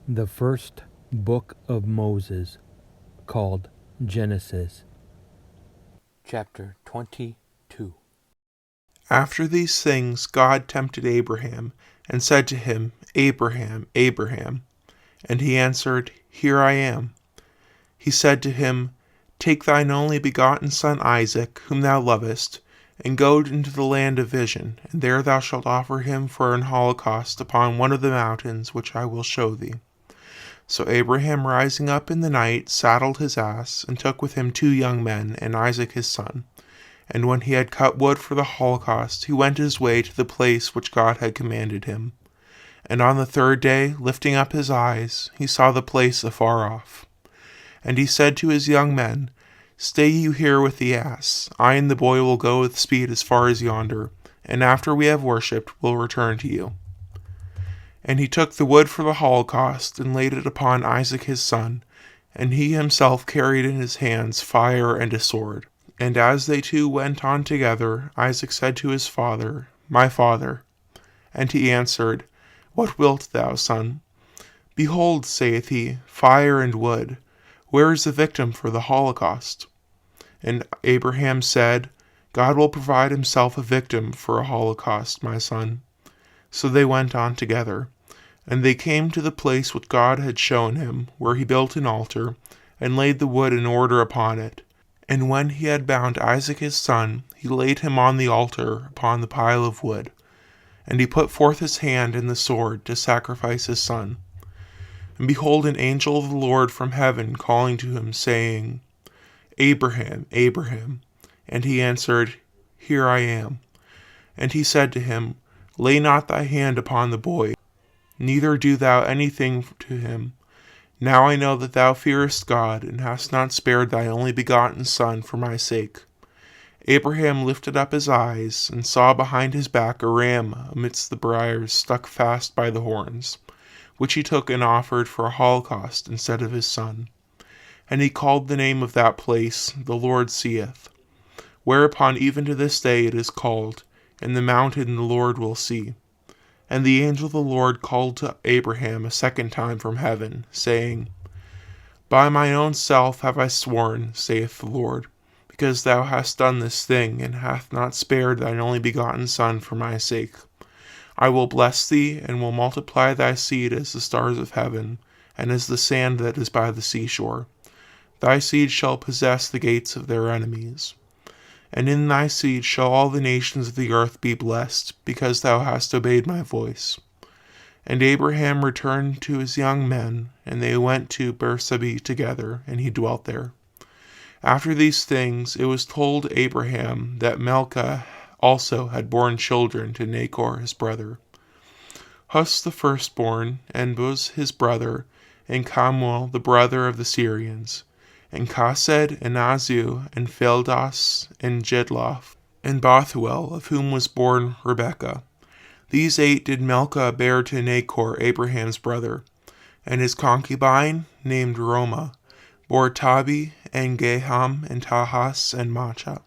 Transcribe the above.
The first book of Moses, called Genesis. Chapter 22. After these things God tempted Abraham, and said to him, Abraham, Abraham. And he answered, Here I am. He said to him, Take thine only begotten son Isaac, whom thou lovest, and go into the land of vision, and there thou shalt offer him for an holocaust upon one of the mountains which I will show thee. So Abraham, rising up in the night, saddled his ass, and took with him 2 young men, and Isaac his son. And when he had cut wood for the holocaust, he went his way to the place which God had commanded him. And on the 3rd day, lifting up his eyes, he saw the place afar off. And he said to his young men, Stay you here with the ass. I and the boy will go with speed as far as yonder, and after we have worshipped, will return to you. And he took the wood for the holocaust, and laid it upon Isaac his son, and he himself carried in his hands fire and a sword. And as they 2 went on together, Isaac said to his father, My father. And he answered, What wilt thou, son? Behold, saith he, fire and wood. Where is the victim for the holocaust? And Abraham said, God will provide himself a victim for a holocaust, my son. So they went on together. And they came to the place which God had shown him, where he built an altar, and laid the wood in order upon it. And when he had bound Isaac his son, he laid him on the altar upon the pile of wood. And he put forth his hand and the sword to sacrifice his son. And behold, an angel of the Lord from heaven calling to him, saying, Abraham, Abraham. And he answered, Here I am. And he said to him, Lay not thy hand upon the boy, neither do thou anything to him. Now I know that thou fearest God, and hast not spared thy only begotten son for my sake. Abraham lifted up his eyes, and saw behind his back a ram amidst the briars stuck fast by the horns, which he took and offered for a holocaust instead of his son. And he called the name of that place, The Lord Seeth. Whereupon even to this day it is called, In the mountain the Lord will see. And the angel of the Lord called to Abraham a 2nd time from heaven, saying, By mine own self have I sworn, saith the Lord, because thou hast done this thing, and hast not spared thine only begotten son for my sake. I will bless thee, and will multiply thy seed as the stars of heaven, and as the sand that is by the seashore. Thy seed shall possess the gates of their enemies. And in thy seed shall all the nations of the earth be blessed, because thou hast obeyed my voice. And Abraham returned to his young men, and they went to Beerseba together, and he dwelt there. After these things it was told Abraham that Milcah also had borne children to Nachor his brother. Hus the firstborn, and Buz his brother, and Camuel the brother of the Syrians, and Chesed, and Azu, and Pheldas, and Jedloth, and Bethuel, of whom was born Rebekah. These 8 did Milcah bear to Nachor, Abraham's brother. And his concubine, named Roma, bore Tabi, and Gaham, and Tahas, and Macha.